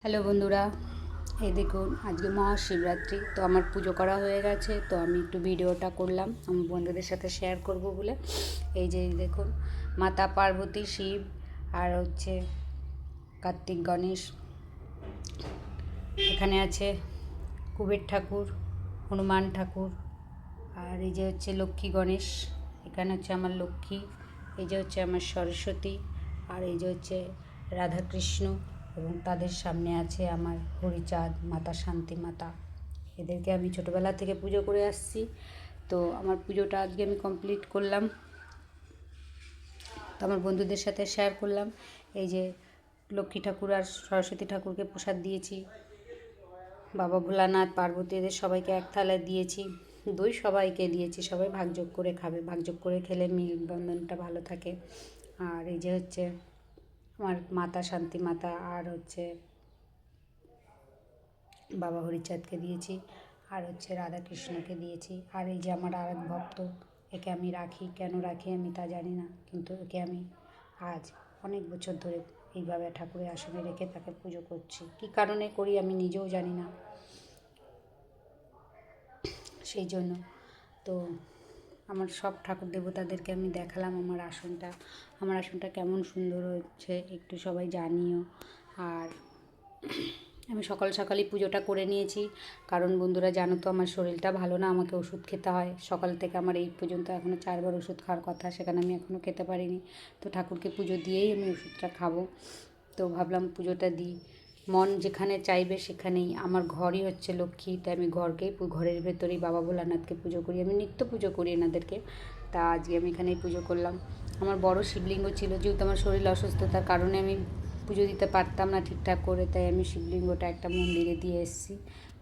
Hello বন্ধুরা, এই দেখুন আজকে মহাশিবরাত্রি। তো আমার পুজো করা হয়ে গেছে, তো আমি একটু ভিডিওটা করলাম আমার বন্ধুদের সাথে শেয়ার করব বলে। এই যে দেখুন, মাতা পার্বতী, শিব আর হচ্ছে কার্তিক গণেশ। এখানে আছে কুবের ঠাকুর, হনুমান ঠাকুর, আর এই যে হচ্ছে লক্ষ্মী গণেশ। এখানে হচ্ছে আমার লক্ষ্মী, এই যে হচ্ছে আমার সরস্বতী, আর এই যে হচ্ছে রাধাকৃষ্ণ, এবং তাদের সামনে আছে আমার হরিচাঁদ, মাতা শান্তি মাতা। এদেরকে আমি ছোটোবেলা থেকে পুজো করে আসছি। তো আমার পুজোটা আজকে আমি কমপ্লিট করলাম, তো আমার বন্ধুদের সাথে শেয়ার করলাম। এই যে লক্ষ্মী ঠাকুর আর সরস্বতী ঠাকুরকে প্রসাদ দিয়েছি, বাবা ভোলানাথ, পার্বতী, এদের সবাইকে এক থালায় দিয়েছি। দই সবাইকে দিয়েছি, সবাই ভাগযোগ করে খাবে, ভাগযোগ করে খেলে মিলবন্ধনটা ভালো থাকে। আর এই যে হচ্ছে আমার মাতা শান্তি মাতা, আর হচ্ছে বাবা হরিচাঁদকে দিয়েছি, আর হচ্ছে রাধাকৃষ্ণকে দিয়েছি। আর এই যে আমার আর এক ভক্ত, একে আমি রাখি, কেন রাখি আমি তা জানি না, কিন্তু একে আমি আজ অনেক বছর ধরে এইভাবে ঠাকুরের আসনে রেখে তাকে পুজো করছি। কী কারণে করি আমি নিজেও জানি না, সেই জন্য। তো আমার সব ঠাকুর দেবতাদেরকে আমি দেখালাম আমার আসনটা কেমন সুন্দর হচ্ছে, একটু সবাই জানিও। আর আমি সকাল সকালই পুজোটা করে নিয়েছি, কারণ বন্ধুরা জানো তো আমার শরীরটা ভালো না, আমাকে ওষুধ খেতে হয়। সকাল থেকে আমার এই পর্যন্ত এখনও 4বার ওষুধ খাওয়ার কথা, সেখানে আমি এখনও খেতে পারিনি। তো ঠাকুরকে পুজো দিয়েই আমি ওষুধটা খাবো। তো ভাবলাম পুজোটা দিই, মন যেখানে চাইবে সেখানেই। আমার ঘরই হচ্ছে লক্ষ্মী, তাই আমি ঘরের ভেতরেই বাবা ভোলানাথকে পুজো করি, আমি নিত্য পুজো করি এনাদেরকে। তা আজকে আমি এখানেই পুজো করলাম। আমার বড় শিবলিঙ্গ ছিল, যেহেতু আমার শরীর অসুস্থতার কারণে আমি পুজো দিতে পারতাম না ঠিকঠাক করে, তাই আমি শিবলিঙ্গটা একটা মন্দিরে দিয়ে এসেছি,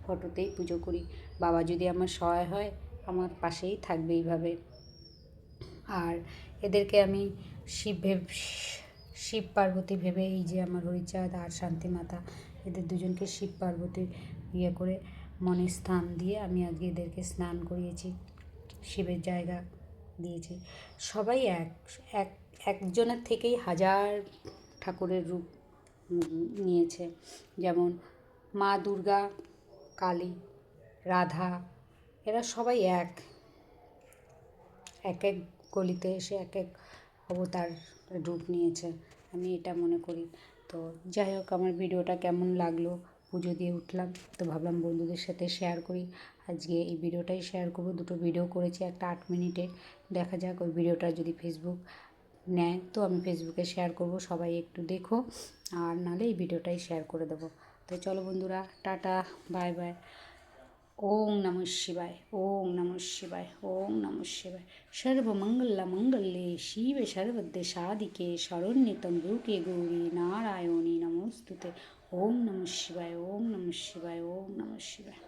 ফটোতেই পুজো করি। বাবা যদি আমার সহায় হয়, আমার পাশেই থাকবে এইভাবে। আর এদেরকে আমি শিব পার্বতী ভেবে, এই যে আমার হরিচাঁদ আর শান্তিমাতা, এদের দুজনকে শিব পার্বতী ইয়ে করে মনে স্থান দিয়ে আমি আজকে এদেরকে স্নান করিয়েছি, শিবের জায়গা দিয়েছি। সবাই একজনের থেকেই হাজার ঠাকুরের রূপ নিয়েছে, যেমন মা দুর্গা, কালী, রাধা, এরা সবাই এক এক গলিতে এসে এক অবতার রূপ নিয়েছে, আমি এটা মনে করি। তো যাই হোক, আমার ভিডিওটা কেমন লাগলো, পুজো দিয়ে উঠলাম, তো ভাবলাম বন্ধুদের সাথে শেয়ার করি। আজকে এই ভিডিওটাই শেয়ার করব, দুটো ভিডিও করেছি, একটা 8 মিনিটের। দেখা যাক ওই ভিডিওটা যদি ফেসবুক নেয় তো আমি ফেসবুকে শেয়ার করব, সবাই একটু দেখো, আর নাহলে এই ভিডিওটাই শেয়ার করে দেবো। তো চলো বন্ধুরা, টাটা, বাই বাই। ওম নমঃ শিবায়, ওম নমঃ শিবায়, ওম নমঃ শিবায়। সর্বমঙ্গলমঙ্গলে শিবে সর্বদ্য সাধিকে শরণ্যে ত্র্যম্বকে গৌরী নারায়ণী নমস্তুতে। ওম নমঃ শিবায়, ওম নমঃ শিবায়, ওম নমঃ শিবায়।